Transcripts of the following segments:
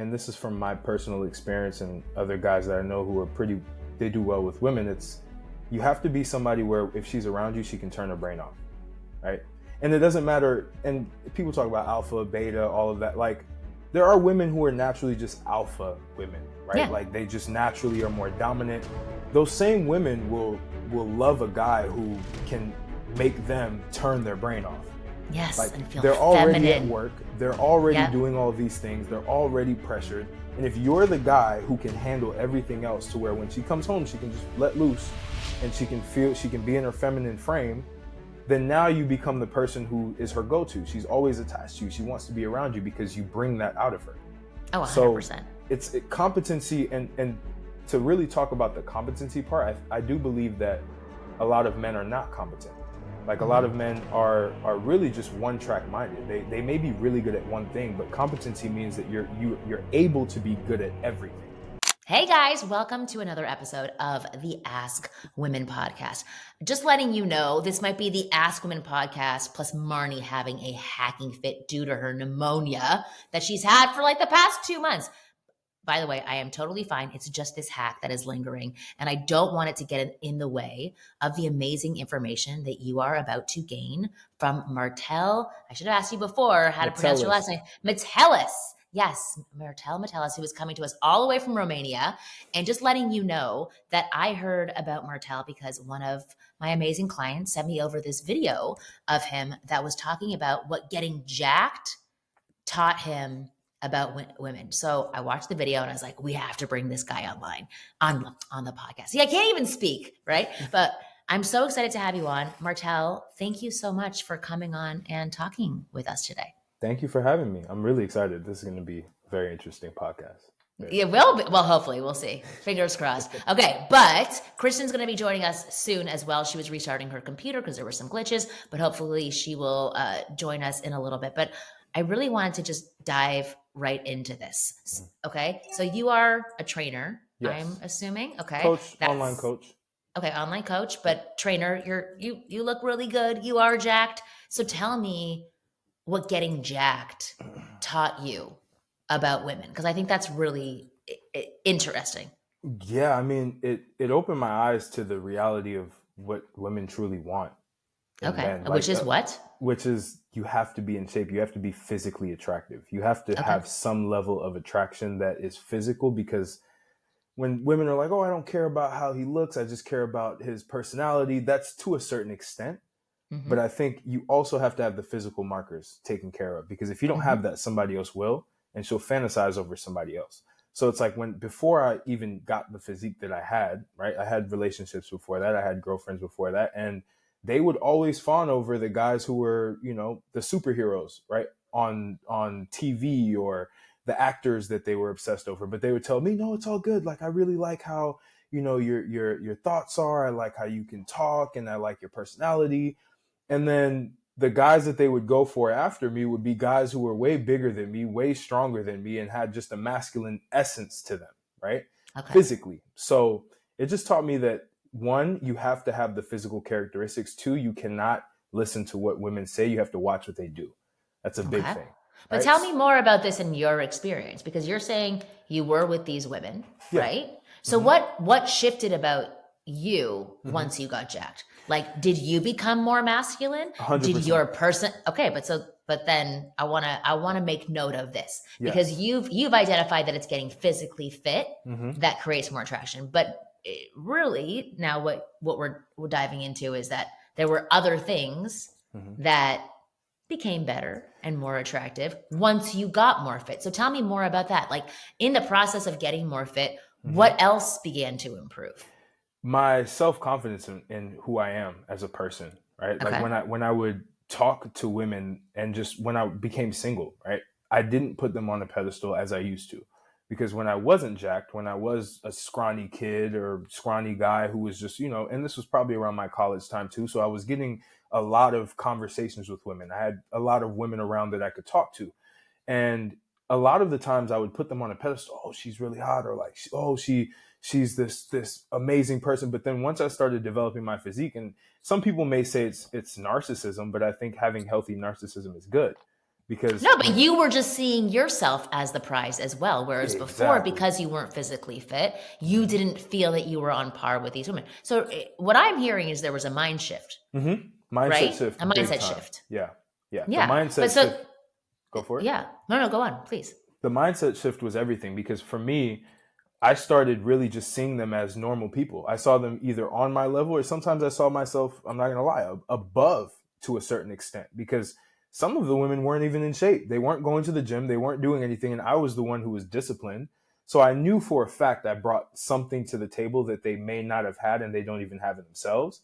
and this is from my personal experience and other guys that I know who are they do well with women, it's you have to be somebody where if she's around you, she can turn her brain off, right? And it doesn't matter, and people talk about alpha, beta, all of that. Like, there are women who are naturally just alpha women, right? Yeah. Like, they just naturally are more dominant. Those same women will love a guy who can make them turn their brain off. Yes, like, and feel they're already feminine. at work, they're already doing all these things, they're already pressured. And if you're the guy who can handle everything else to where when she comes home, she can just let loose and she can be in her feminine frame, then now you become the person who is her go-to. She's always attached to you. She wants to be around you because you bring that out of her. Oh, 100%. So it's competency, and to really talk about the competency part, I do believe that a lot of men are not competent. Like, a lot of men are really just one-track minded. They may be really good at one thing, but competency means that you're able to be good at everything. Hey guys, welcome to another episode of the Ask Women podcast. Just letting you know, this might be the Ask Women podcast plus Marnie having a hacking fit due to her pneumonia that she's had for like the past 2 months. By the way, I am totally fine. It's just this hack that is lingering, and I don't want it to get in the way of the amazing information that you are about to gain from Martel. I should have asked you before how to pronounce your last name. Metellus. Yes, Martel Metellus, who is coming to us all the way from Romania. And just letting you know that I heard about Martel because one of my amazing clients sent me over this video of him that was talking about what getting jacked taught him about women. So I watched the video and I was like, we have to bring this guy online on the podcast. See, I can't even speak, right? But I'm so excited to have you on. Martel, thank you so much for coming on and talking with us today. Thank you for having me. I'm really excited. This is going to be a very interesting podcast. It will be. Well, hopefully, we'll see. Fingers crossed. Okay, but Kristen's going to be joining us soon as well. She was restarting her computer because there were some glitches, but hopefully she will join us in a little bit. But I really wanted to just dive right into this. Okay, so you are a trainer, yes. I'm assuming. Okay, coach, online coach. Okay, online coach, but trainer. You look really good. You are jacked. So tell me what getting jacked taught you about women, because I think that's really interesting. Yeah, I mean, it opened my eyes to the reality of what women truly want. Okay, which is what? Which is you have to be in shape. You have to be physically attractive. You have to have some level of attraction that is physical, because when women are like, oh, I don't care about how he looks, I just care about his personality, that's to a certain extent. Mm-hmm. But I think you also have to have the physical markers taken care of, because if you don't have that, somebody else will, and she'll fantasize over somebody else. So it's like before I even got the physique that I had, right? I had relationships before that. I had girlfriends before that. And they would always fawn over the guys who were, the superheroes, right? On TV, or the actors that they were obsessed over. But they would tell me, no, it's all good. Like, I really like how, your thoughts are. I like how you can talk, and I like your personality. And then the guys that they would go for after me would be guys who were way bigger than me, way stronger than me, and had just a masculine essence to them, right? Okay. Physically. So it just taught me that, one, you have to have the physical characteristics. Two, you cannot listen to what women say. You have to watch what they do. That's a big thing. Right? But tell me more about this in your experience, because you're saying you were with these women, right? So what shifted about you once you got jacked? Like, did you become more masculine? 100%. Did your person? Okay, but then I want to make note of this, because you've identified that it's getting physically fit that creates more attraction. But really, now what we're diving into is that there were other things that became better and more attractive once you got more fit. So tell me more about that. Like, in the process of getting more fit, what else began to improve? My self-confidence in who I am as a person, right? Okay. Like when I would talk to women, and just when I became single, right? I didn't put them on a pedestal as I used to, because when I wasn't jacked, when I was a scrawny kid or scrawny guy who was just, and this was probably around my college time too. So I was getting a lot of conversations with women. I had a lot of women around that I could talk to. And a lot of the times I would put them on a pedestal. Oh, she's really hot. Or like, oh, she's this amazing person. But then once I started developing my physique, and some people may say it's narcissism, but I think having healthy narcissism is good, because No, but you were just seeing yourself as the prize as well. Whereas before, exactly. because you weren't physically fit, you didn't feel that you were on par with these women. So what I'm hearing is there was a mind shift, Mindset right? shift, A big mindset time. shift. Yeah. The Yeah. But mindset so, shift. Go for it. yeah. No, go on, please. The mindset shift was everything, because for me, I started really just seeing them as normal people. I saw them either on my level, or sometimes I saw myself, I'm not going to lie, above to a certain extent, because some of the women weren't even in shape. They weren't going to the gym. They weren't doing anything. And I was the one who was disciplined. So I knew for a fact I brought something to the table that they may not have had and they don't even have it themselves.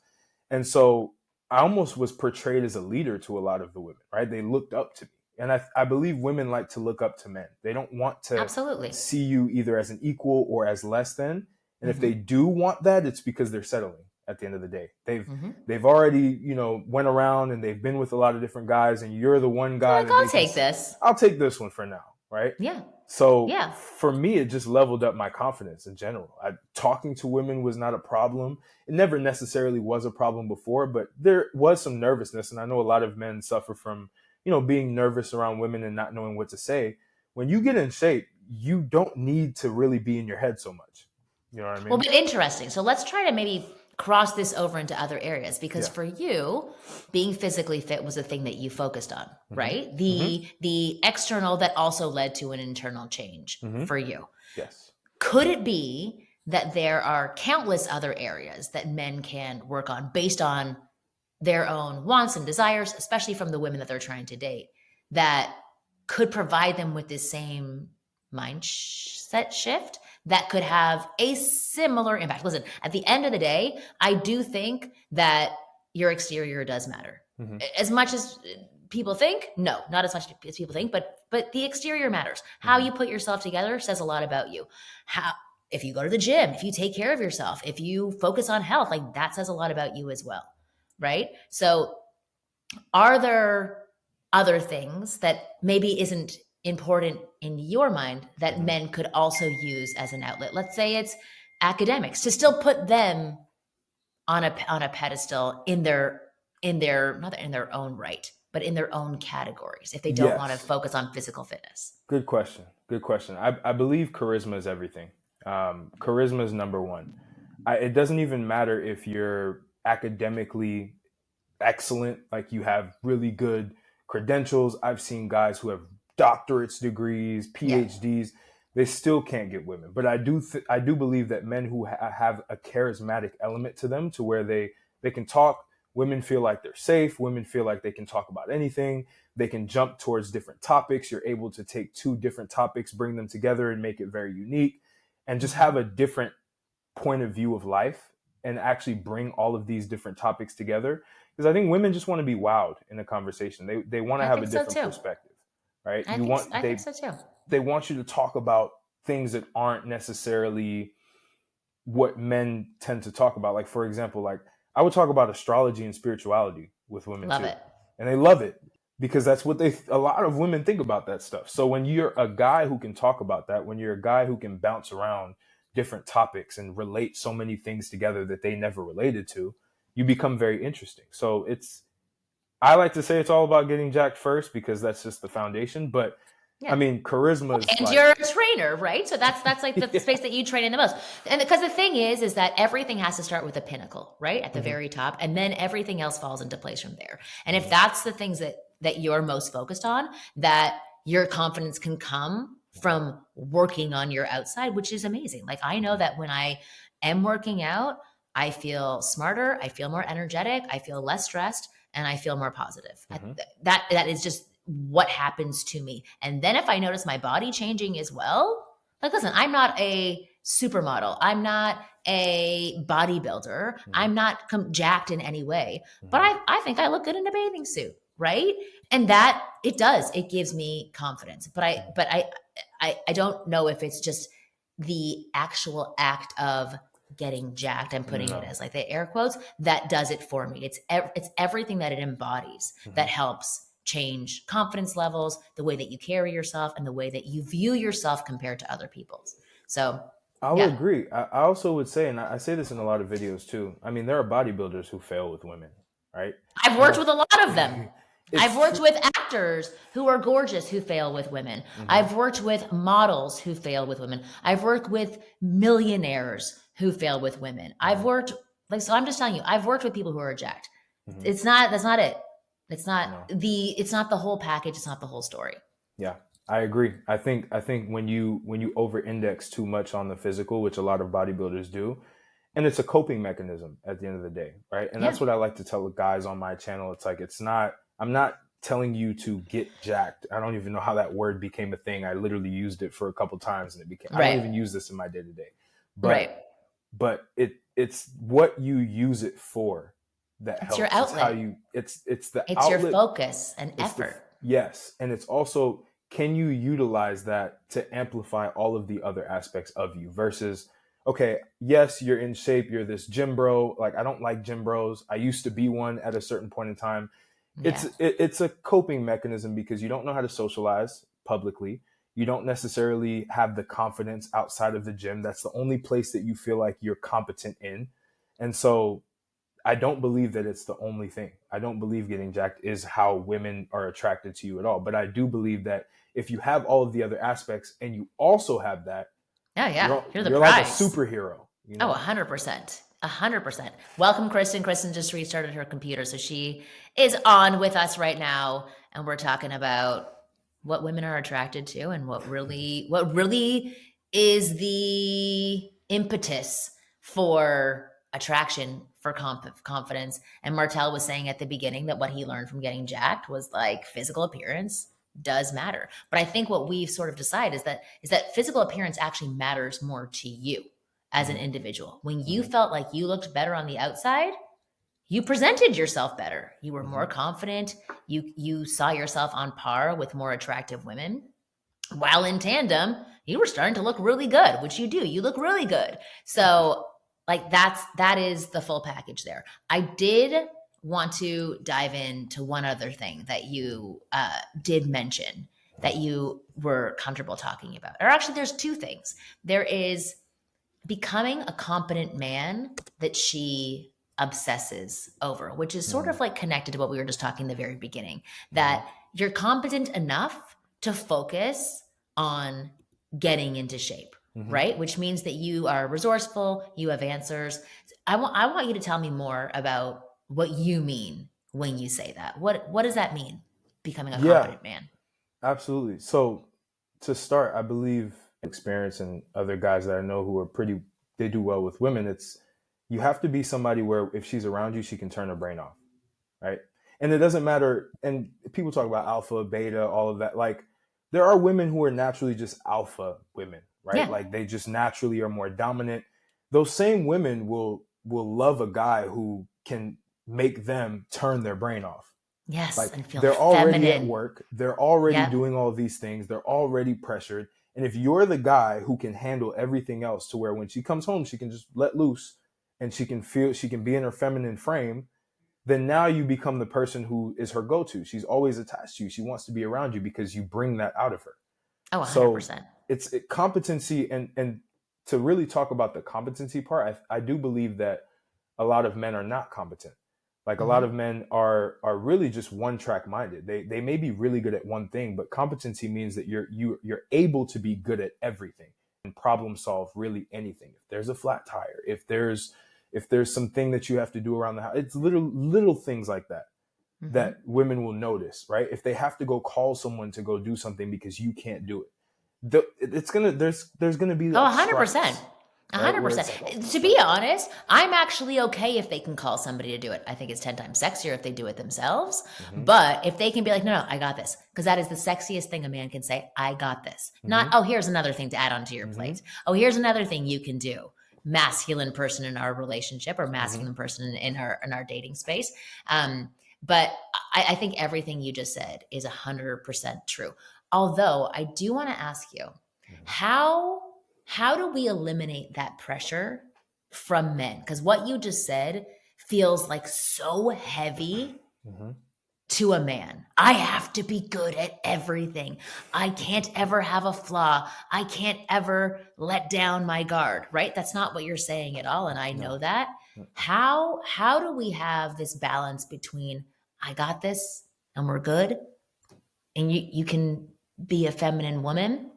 And so I almost was portrayed as a leader to a lot of the women, right? They looked up to me. And I believe women like to look up to men. They don't want to Absolutely. see you either as an equal or as less than. And if they Mm-hmm. do want that, it's because they're settling at the end of the day. Mm-hmm. They've already, went around and they've been with a lot of different guys, and you're the one guy Like, that they I'll can take this. I'll take this one for now, right? Yeah. So Yeah. for me, it just leveled up my confidence in general. Talking to women was not a problem. It never necessarily was a problem before, but there was some nervousness. And I know a lot of men suffer from, being nervous around women and not knowing what to say. When you get in shape, you don't need to really be in your head so much. You know what I Well, mean? but interesting. So let's try to maybe cross this over into other areas, because Yeah. for you, being physically fit was the thing that you focused on, right? Mm-hmm. The external that also led to an internal change Mm-hmm. for you. Yes. Could it be that there are countless other areas that men can work on based on their own wants and desires, especially from the women that they're trying to date, that could provide them with this same mindset shift that could have a similar impact? Listen, at the end of the day, I do think that your exterior does matter. Mm-hmm. As much as people think, no, not as much as people think, but the exterior matters. How you put yourself together says a lot about you. How, if you go to the gym, if you take care of yourself, if you focus on health, like that says a lot about you as well, right? So are there other things that maybe isn't important in your mind that men could also use as an outlet? Let's say it's academics, to still put them on a pedestal in their not in their own right, but in their own categories, if they don't want to Yes. focus on physical fitness. Good question. Good question. I believe charisma is everything. Charisma is number one. It doesn't even matter if you're academically excellent, like you have really good credentials. I've seen guys who have doctorates degrees, Yeah. PhDs. They still can't get women. But I do believe that men who have a charismatic element to them, to where they can talk. Women feel like they're safe. Women feel like they can talk about anything. They can jump towards different topics. You're able to take two different topics, bring them together, and make it very unique, and just have a different point of view of life, and actually bring all of these different topics together. Because I think women just want to be wowed in a conversation. They want to I have a think so different too. perspective, right? I think so too. They want you to talk about things that aren't necessarily what men tend to talk about. Like, for example, like I would talk about astrology and spirituality with women Love too, it. and they love it, because that's what a lot of women think about that stuff. So when you're a guy who can talk about that, when you're a guy who can bounce around different topics and relate so many things together that they never related to, you become very interesting. So I like to say it's all about getting jacked first, because that's just the foundation. But I Yeah. mean, charisma is And like, you're a trainer, right? So that's like the yeah. space that you train in the most. And because the thing is that everything has to start with a pinnacle, right? At the Mm-hmm. very top. And then everything else falls into place from there. And if Mm-hmm. that's the things that you're most focused on, that your confidence can come from working on your outside, which is amazing. Like I know that when I am working out, I feel smarter, I feel more energetic, I feel less stressed, and I feel more positive. Mm-hmm. That is just what happens to me. And then if I notice my body changing as well, like listen, I'm not a supermodel, I'm not a bodybuilder, I'm not jacked in any way, but Mm-hmm. I think I look good in a bathing suit, right? And that it gives me confidence. I don't know if it's just the actual act of getting jacked. I'm putting it No. as like the air quotes that does it for me. It's everything that it embodies that helps change confidence levels, the way that you carry yourself, and the way that you view yourself compared to other people's. So, I would yeah, agree. I also would say, and I say this in a lot of videos too. I mean, there are bodybuilders who fail with women, right? I've And worked with a lot of them. I've It's worked true. with actors who are gorgeous who fail with women. Hmm. I've worked with models who fail with women. I've worked with millionaires who fail with women. I've Hmm. worked so I'm just telling you, I've worked with people who are jacked. Hmm. That's not it. No. It's not the whole package, it's not the whole story. Yeah, I agree. I think when you over index too much on the physical, which a lot of bodybuilders do, and it's a coping mechanism at the end of the day, right? And Yeah. that's what I like to tell the guys on my channel. It's like it's not I'm not telling you to get jacked. I don't even know how that word became a thing. I literally used it for a couple times and it became I don't Right. even use this in my day to day. Right. But it's what you use it for that It's your helps. It's how outlet. you it's the It's your outlet. focus and It's the effort. yes, and it's also can you utilize that to amplify all of the other aspects of you versus okay, yes, you're in shape, you're this gym bro. Like I don't like gym bros. I used to be one at a certain point in time. Yeah. It's a coping mechanism because you don't know how to socialize publicly. You don't necessarily have the confidence outside of the gym. That's the only place that you feel like you're competent in. And so I don't believe that it's the only thing. I don't believe getting jacked is how women are attracted to you at all. But I do believe that if you have all of the other aspects and you also have that, Oh yeah. You're the you're like a prize. superhero, you Oh, know? 100%. 100%. Welcome, Kristen. Kristen just restarted her computer. So she is on with us right now. And we're talking about what women are attracted to and what really is the impetus for attraction, for confidence. And Martel was saying at the beginning that what he learned from getting jacked was like physical appearance does matter. But I think what we've sort of decided is that physical appearance actually matters more to you as an Hmm. individual. When you Hmm. felt like you looked better on the outside, you presented yourself better. You were more Hmm. confident. You saw yourself on par with more attractive women. While in tandem, you were starting to look really good, which you do. You look really good. Yeah, for So, like that is the full package there. I did want to dive into one other thing that you did mention that you were comfortable talking about. Or actually, there's two things. There is becoming a competent man that she obsesses over, which is sort sure. of like connected to what we were just talking in the very beginning, Hmm. that you're competent enough to focus on getting into shape, Hmm. right? Which means that you are resourceful, you have answers. I want you to tell me more about what you mean when you say that. What does that mean? Becoming a Yeah, competent man. absolutely. So to start, I believe experience and other guys that I know who are pretty, they do well with women. It's you have to be somebody where if she's around you, she can turn her brain off, right? And it doesn't matter. And people talk about alpha, beta, all of that. Like there are women who are naturally just alpha women, right? Yeah. Like they just naturally are more dominant. Those same women will love a guy who can make them turn their brain off. Yes, Like and feel they're already at feminine. work, they're already Yep. doing all of these things, they're already pressured. And if you're the guy who can handle everything else to where when she comes home, she can just let loose and she can be in her feminine frame, then now you become the person who is her go to. She's always attached to you. She wants to be around you because you bring that out of her. Oh, So 100%. competency and to really talk about the competency part, I do believe that a lot of men are not competent. Like a lot Mhm. of men are really just one track minded. They may be really good at one thing, but competency means that you're able to be good at everything and problem solve really anything. If there's a flat tire, if there's something that you have to do around the house, it's little things like that Mhm. that women will notice, right? If they have to go call someone to go do something because you can't do it, it's gonna there's gonna be Oh, that 100%. stripes, right? Where 100%. it's like, oh To be crap. honest, I'm actually okay if they can call somebody to do it. I think it's 10 times sexier if they do it themselves. Mm-hmm. But if they can be like, no, I got this. Because that is the sexiest thing a man can say. I got this. Not, Mm-hmm. oh, here's another thing to add onto your Mm-hmm. plate. Oh, here's another thing you can do. Masculine person in our relationship or Mm-hmm. masculine person in our dating space. Um, but I think everything you just said is 100% true. Although I do want to ask you, Mm-hmm. how how do we eliminate that pressure from men? Because what you just said feels like so heavy Mm-hmm. to a man. I have to be good at everything. I can't ever have a flaw. I can't ever let down my guard, right? That's not what you're saying at all and I know No. that. How do we have this balance between I got this and we're good, and you can be a feminine woman,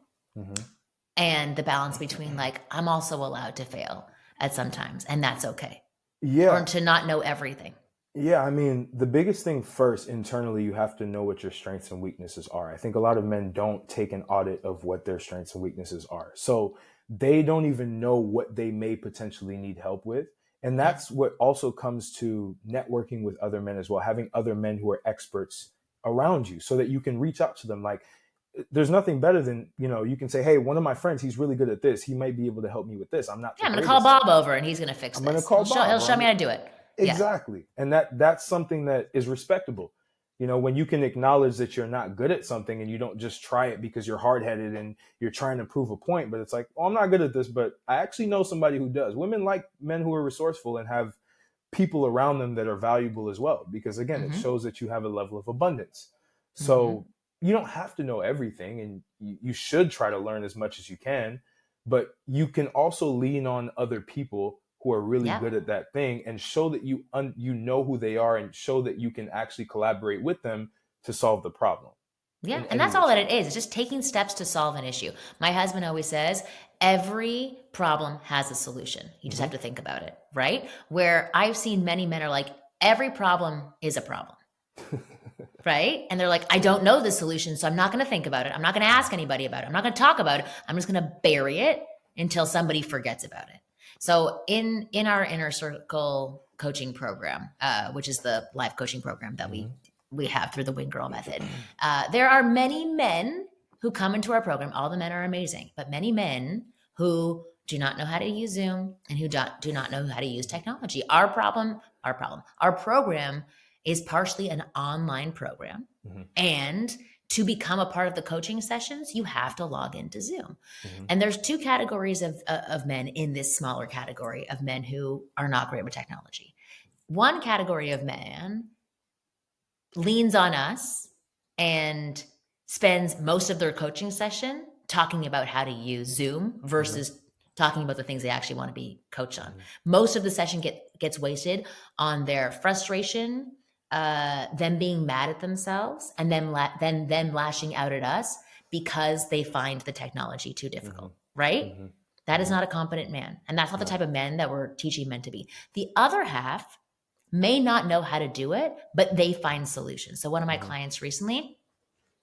and the balance between like, I'm also allowed to fail at sometimes, and that's okay. Yeah. Or to not know everything. Yeah, I mean, the biggest thing first, internally, you have to know what your strengths and weaknesses are. I think a lot of men don't take an audit of what their strengths and weaknesses are. So they don't even know what they may potentially need help with. And that's what also comes to networking with other men as well, having other men who are experts around you so that you can reach out to them. Like, there's nothing better than, you can say, hey, one of my friends, he's really good at this. He might be able to help me with this. I'm not the I'm going to call greatest. Bob over and he's going to fix I'm this. going to call Bob. He'll show me how to do it. Exactly. And that's something that is respectable. When you can acknowledge that you're not good at something and you don't just try it because you're hard-headed and you're trying to prove a point, but it's like, I'm not good at this, but I actually know somebody who does. Women like men who are resourceful and have people around them that are valuable as well, because again, it shows that you have a level of abundance. So you don't have to know everything, and you should try to learn as much as you can, but you can also lean on other people who are really good at that thing and show that you know who they are and show that you can actually collaborate with them to solve the problem. Yeah, and that's all that it is. It's just taking steps to solve an issue. My husband always says, every problem has a solution. You just have to think about it, right? Where I've seen many men are like, every problem is a problem. Right? And they're like, I don't know the solution, so I'm not going to think about it. I'm not going to ask anybody about it. I'm not going to talk about it. I'm just going to bury it until somebody forgets about it. So in our inner circle coaching program, which is the life coaching program that we have through the Wing Girl method, there are many men who come into our program. All the men are amazing, but many men who do not know how to use Zoom and who do not know how to use technology. Our program is partially an online program. And to become a part of the coaching sessions, you have to log into Zoom. And there's two categories of men in this smaller category of men who are not great with technology. One category of man leans on us and spends most of their coaching session talking about how to use Zoom versus talking about the things they actually want to be coached on. Most of the session gets wasted on their frustration, them being mad at themselves, and then them lashing out at us because they find the technology too difficult, right? That is not a competent man. And that's not the type of men that we're teaching men to be. The other half may not know how to do it, but they find solutions. So one of my clients recently,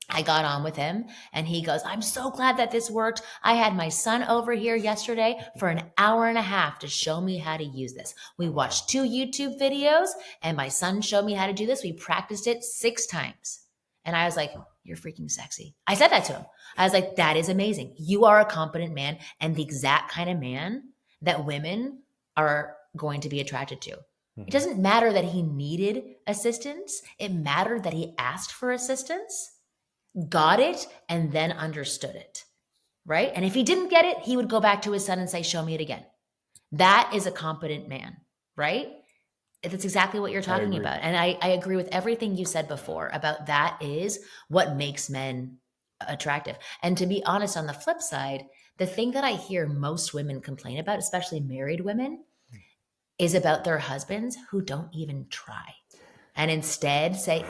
I got on with him and he goes, I'm so glad that this worked. I had my son over here yesterday for an hour and a half to show me how to use this. We watched 2 YouTube videos and my son showed me how to do this. We practiced it 6 times. And I was like, you're freaking sexy. I said that to him. I was like, that is amazing. You are a competent man and the exact kind of man that women are going to be attracted to. It doesn't matter that he needed assistance. It mattered that he asked for assistance, got it, and then understood it, right? And if he didn't get it, he would go back to his son and say, show me it again. That is a competent man, right? That's exactly what you're talking about. And I agree with everything you said before about that is what makes men attractive. And to be honest, on the flip side, the thing that I hear most women complain about, especially married women, is about their husbands who don't even try. And instead say,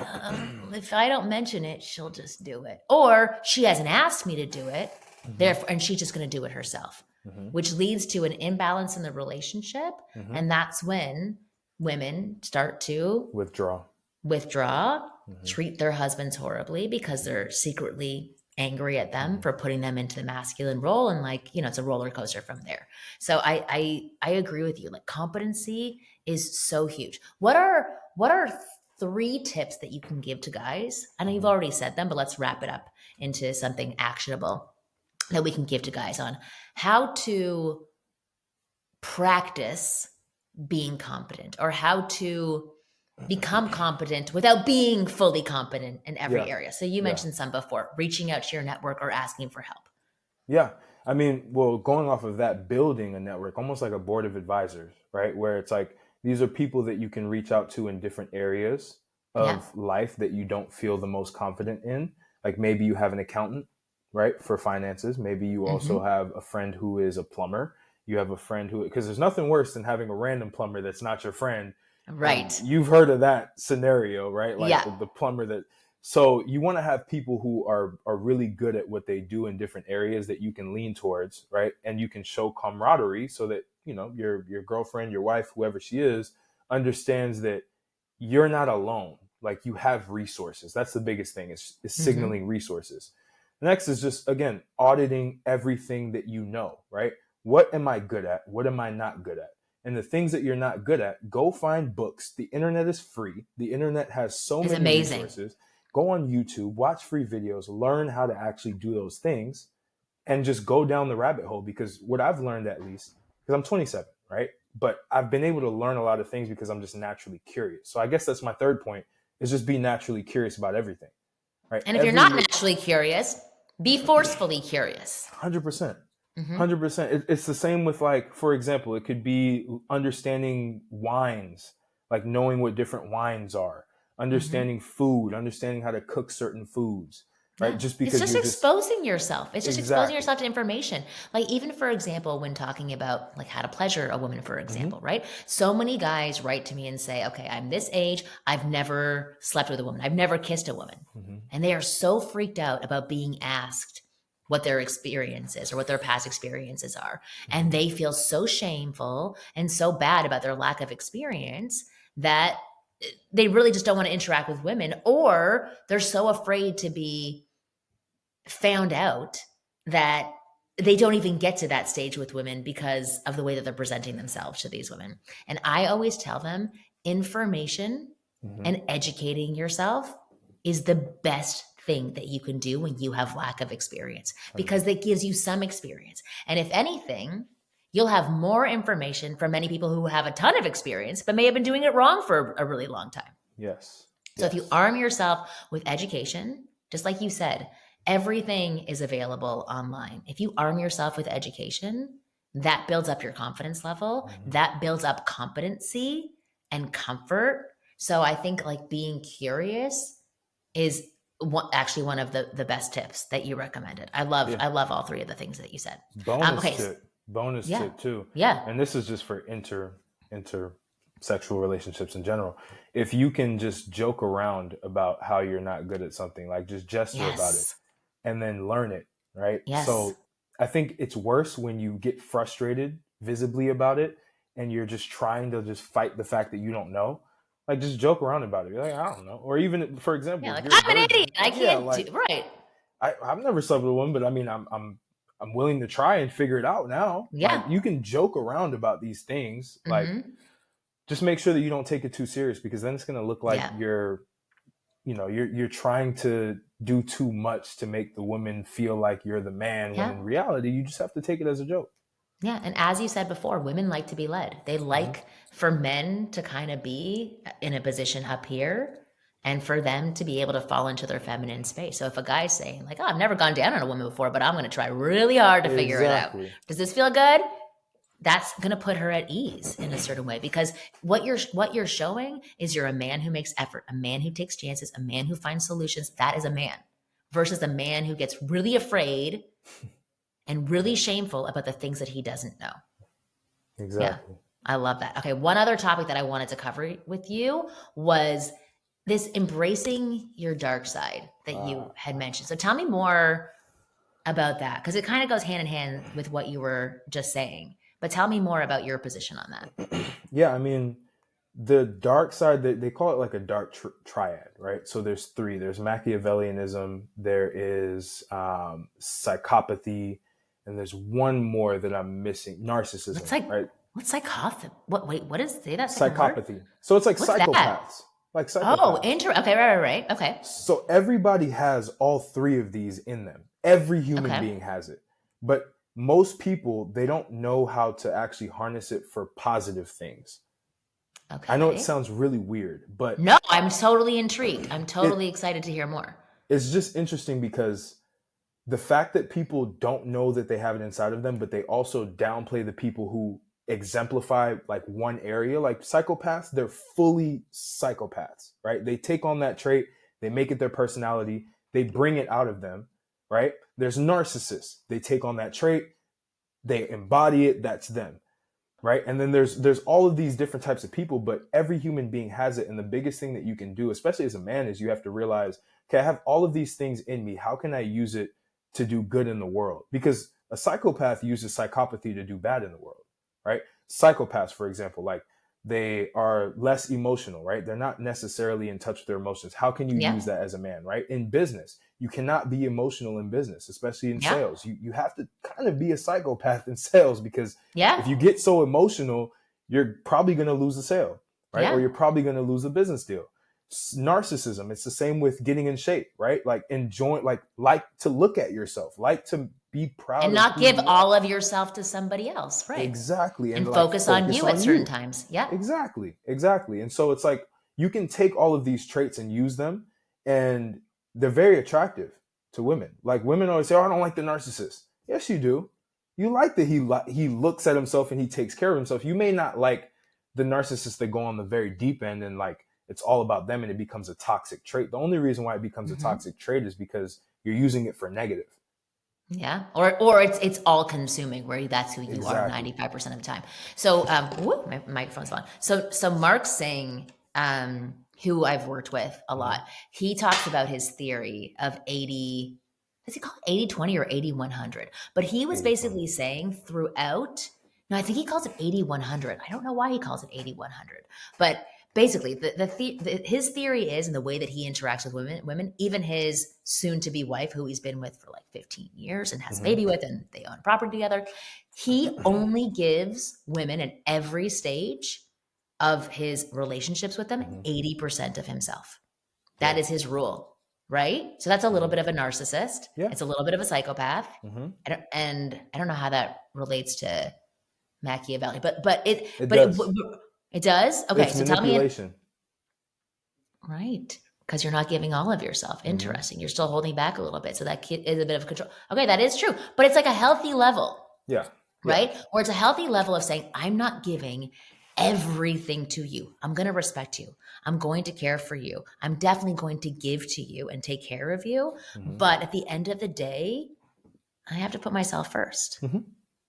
if I don't mention it, she'll just do it. Or she hasn't asked me to do it, therefore, and she's just going to do it herself, which leads to an imbalance in the relationship. And that's when women start to withdraw, treat their husbands horribly because they're secretly angry at them for putting them into the masculine role. And it's a roller coaster from there. So I agree with you. Like, competency is so huge. What are 3 tips that you can give to guys? I know you've already said them, but let's wrap it up into something actionable that we can give to guys on how to practice being competent, or how to become competent without being fully competent in every area. So you mentioned some before, reaching out to your network or asking for help. Yeah. I mean, well, going off of that, building a network, almost like a board of advisors, right? Where it's like, these are people that you can reach out to in different areas of life that you don't feel the most confident in. Like, maybe you have an accountant, right, for finances. Maybe you also have a friend who is a plumber. You have a friend who, because there's nothing worse than having a random plumber that's not your friend. Right. You've heard of that scenario, right? Like the plumber that. So you want to have people who are really good at what they do in different areas that you can lean towards, right? And you can show camaraderie so that, your girlfriend, your wife, whoever she is, understands that you're not alone. Like, you have resources. That's the biggest thing, is signaling resources. Next is just, again, auditing everything that you know, right? What am I good at? What am I not good at? And the things that you're not good at, go find books. The internet is free. The internet has so It's many amazing. resources. Go on YouTube, watch free videos, learn how to actually do those things, and just go down the rabbit hole. Because what I've learned, at least, because I'm 27, right? But I've been able to learn a lot of things because I'm just naturally curious. So I guess that's my third point, is just be naturally curious about everything, right? And if you're not naturally curious, be forcefully curious. 100%. 100%. It's the same with, like, for example, it could be understanding wines, like knowing what different wines are, understanding food, understanding how to cook certain foods, right? Yeah. Just because it's just exposing yourself. It's just exposing yourself to information. Like, even, for example, when talking about like how to pleasure a woman, for example, right? So many guys write to me and say, okay, I'm this age. I've never slept with a woman. I've never kissed a woman. And they are so freaked out about being asked what their experience is or what their past experiences are. And they feel so shameful and so bad about their lack of experience that they really just don't want to interact with women, or they're so afraid to be found out that they don't even get to that stage with women because of the way that they're presenting themselves to these women. And I always tell them, information and educating yourself is the best thing that you can do when you have lack of experience, because that gives you some experience. And if anything, you'll have more information from many people who have a ton of experience, but may have been doing it wrong for a really long time. Yes. So if you arm yourself with education, just like you said, everything is available online. If you arm yourself with education, that builds up your confidence level, that builds up competency and comfort. So I think, like, being curious is actually one of the best tips that you recommended. I love all three of the things that you said. Bonus tip too. Yeah. And this is just for intersexual relationships in general. If you can just joke around about how you're not good at something, like just gesture about it and then learn it, right? Yes. So I think it's worse when you get frustrated visibly about it and you're just trying to just fight the fact that you don't know. Like, just joke around about it. Be like, I don't know. Or even, for example, like, I'm an idiot. I can't do right. I've never slept with a woman, but I mean, I'm willing to try and figure it out now. Yeah. Like, you can joke around about these things. Like, just make sure that you don't take it too serious, because then it's going to look like you're trying to do too much to make the woman feel like you're the man, when in reality, you just have to take it as a joke. Yeah. And as you said before, women like to be led. They like for men to kind of be in a position up here and for them to be able to fall into their feminine space. So if a guy's saying, like, oh, I've never gone down on a woman before, but I'm going to try really hard to figure it out. Does this feel good? That's going to put her at ease in a certain way, because what you're showing is you're a man who makes effort, a man who takes chances, a man who finds solutions. That is a man, versus a man who gets really afraid and really shameful about the things that he doesn't know. Exactly. Yeah, I love that. Okay, one other topic that I wanted to cover with you was this embracing your dark side that you had mentioned. So tell me more about that, because it kind of goes hand in hand with what you were just saying. But tell me more about your position on that. Yeah, I mean, the dark side, they call it like a dark triad, right? So there's three. There's Machiavellianism, there is psychopathy, and there's one more that I'm missing: narcissism. Right? What's psychopathy? What is, say that? Psychopathy. Word? So it's like What's psychopaths. That? Like psychopaths. Okay, right. Okay. So everybody has all three of these in them. Every human being has it. But most people, they don't know how to actually harness it for positive things. Okay. I know it sounds really weird, but... No, I'm totally intrigued. I'm totally excited to hear more. It's just interesting because the fact that people don't know that they have it inside of them, but they also downplay the people who exemplify like one area. Like psychopaths, they're fully psychopaths, right? They take on that trait, they make it their personality, they bring it out of them, right? There's narcissists, they take on that trait, they embody it, that's them, right? And then there's all of these different types of people, but every human being has it. And the biggest thing that you can do, especially as a man, is you have to realize okay, I have all of these things in me. How can I use it to do good in the world? Because a psychopath uses psychopathy to do bad in the world, right? Psychopaths, for example, like they are less emotional, right? They're not necessarily in touch with their emotions. How can you Yeah. use that as a man, right? In business, you cannot be emotional in business, especially in Yeah. sales. You have to kind of be a psychopath in sales, because Yeah. if you get so emotional, you're probably going to lose a sale, right? Or Yeah. you're probably going to lose a business deal. Narcissism, it's the same with getting in shape, right? Like enjoying, like to look at yourself, like to be proud And of not who give you are. all of yourself to somebody else. Right. Exactly. And And like focus on focus you at on certain you. times. Yeah. Exactly. And so it's like you can take all of these traits and use them, and they're very attractive to women. Like women always say, "Oh, I don't like the narcissist." Yes, you do. You like that he looks at himself and he takes care of himself. You may not like the narcissists that go on the very deep end and like it's all about them and it becomes a toxic trait. The only reason why it becomes a Mm-hmm. toxic trait is because you're using it for negative. Yeah. Or it's all consuming where that's who you are Exactly. 95% of the time. So my microphone's on. So Mark Singh, who I've worked with a lot, he talks about his theory of 80, does he call it 80-20 or 80-100? But he was 80/20. basically saying throughout, no, I think he calls it 80-100. I don't know why he calls it 80-100, but basically his theory is, and the way that he interacts with women, even his soon-to-be wife, who he's been with for like 15 years and has a baby with, and they own property together, he only gives women at every stage of his relationships with them 80% of himself. That is his rule, right? So that's a little bit of a narcissist. Yeah. It's a little bit of a psychopath. Mm-hmm. And I don't know how that relates to Machiavelli, but It does. it does. Okay, It's so tell me, manipulation. right? Because you're not giving all of yourself. Mm-hmm. Interesting. You're still holding back a little bit, so that kid is a bit of control. Okay, that is true, but it's like a healthy level, Yeah. right? Or it's a healthy level of saying, I'm not giving everything to you. I'm going to respect you. I'm going to care for you. I'm definitely going to give to you and take care of you. Mm-hmm. But at the end of the day, I have to put myself first, Mm-hmm.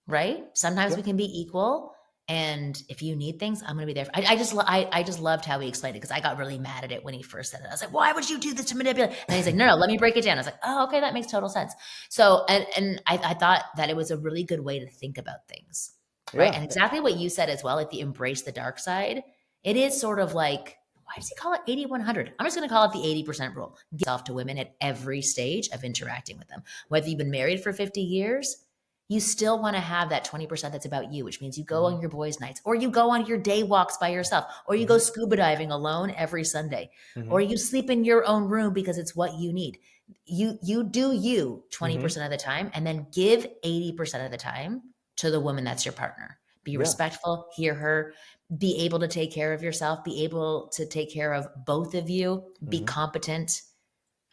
right? Sometimes Yeah. we can be equal. And if you need things, I'm going to be there. I just loved how he explained it, because I got really mad at it when he first said it. I was like, why would you do this to manipulate? And he's like, no, let me break it down. I was like, oh, okay, that makes total sense. So, and I thought that it was a really good way to think about things, right? Yeah. And exactly what you said as well, if you embrace the dark side, it is sort of like, why does he call it 80-100? I'm just going to call it the 80% rule. Give yourself to women at every stage of interacting with them. Whether you've been married for 50 years, you still want to have that 20% that's about you, which means you go on your boys' nights, or you go on your day walks by yourself, or you go scuba diving alone every Sunday, or you sleep in your own room because it's what you need. You do you 20% of the time, and then give 80% of the time to the woman that's your partner. Be Yeah. respectful, hear her, be able to take care of yourself, be able to take care of both of you, be competent.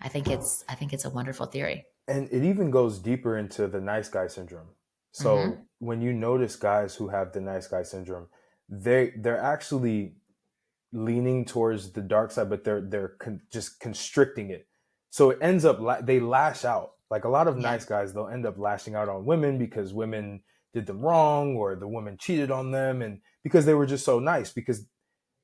I think it's a wonderful theory. And it even goes deeper into the nice guy syndrome. So when you notice guys who have the nice guy syndrome, they're actually leaning towards the dark side, but they're just constricting it. So it ends up they lash out. Like a lot of nice guys, they'll end up lashing out on women because women did them wrong, or the woman cheated on them, and because they were just so nice. Because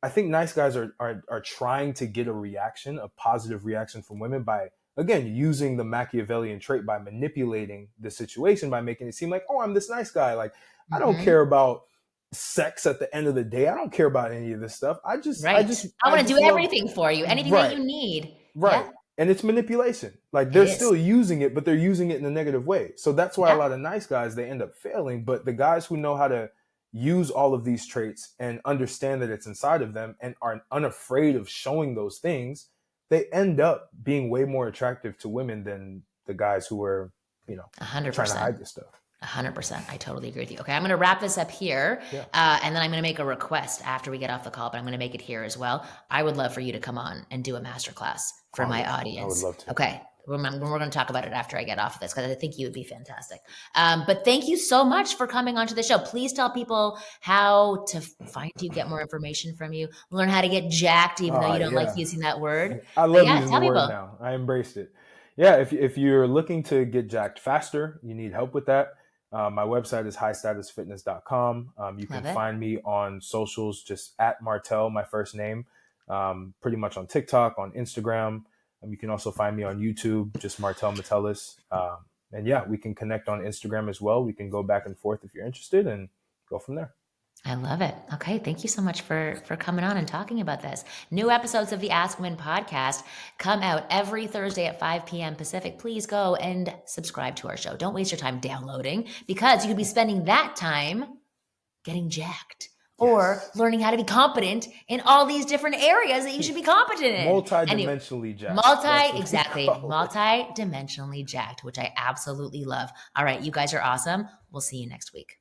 I think nice guys are trying to get a positive reaction from women by, again, using the Machiavellian trait, by manipulating the situation, by making it seem like, oh, I'm this nice guy. Like, I don't care about sex at the end of the day. I don't care about any of this stuff. I Right. I want to do love, everything for you. Anything that right, you need. right. Yeah, And it's manipulation. Like it they're is. still using it, but they're using it in a negative way. So that's why a Yeah. lot of nice guys, they end up failing. But the guys who know how to use all of these traits and understand that it's inside of them and are unafraid of showing those things, they end up being way more attractive to women than the guys who are, trying to 100%. hide this stuff. 100%. I totally agree with you. Okay, I'm going to wrap this up here. Yeah. And then I'm going to make a request after we get off the call, but I'm going to make it here as well. I would love for you to come on and do a masterclass for my audience. I would love to. Okay. We're going to talk about it after I get off of this, because I think you would be fantastic. But thank you so much for coming onto the show. Please tell people how to find you, get more information from you, learn how to get jacked, even though you don't like using that word. I But love yeah, using tell the word people. now. I embraced it. Yeah, if you're looking to get jacked faster, you need help with that. My website is highstatusfitness.com. You can find me on socials, just at Martel, my first name, pretty much on TikTok, on Instagram. You can also find me on YouTube, just Martel Metellus. And yeah, we can connect on Instagram as well. We can go back and forth if you're interested and go from there. I love it. Okay, thank you so much for coming on and talking about this. New episodes of the Ask Women podcast come out every Thursday at 5 p.m. Pacific. Please go and subscribe to our show. Don't waste your time downloading, because you could be spending that time getting jacked or learning how to be competent in all these different areas that you should be competent in. Multi-dimensionally jacked. Multi-dimensionally jacked, which I absolutely love. All right, you guys are awesome. We'll see you next week.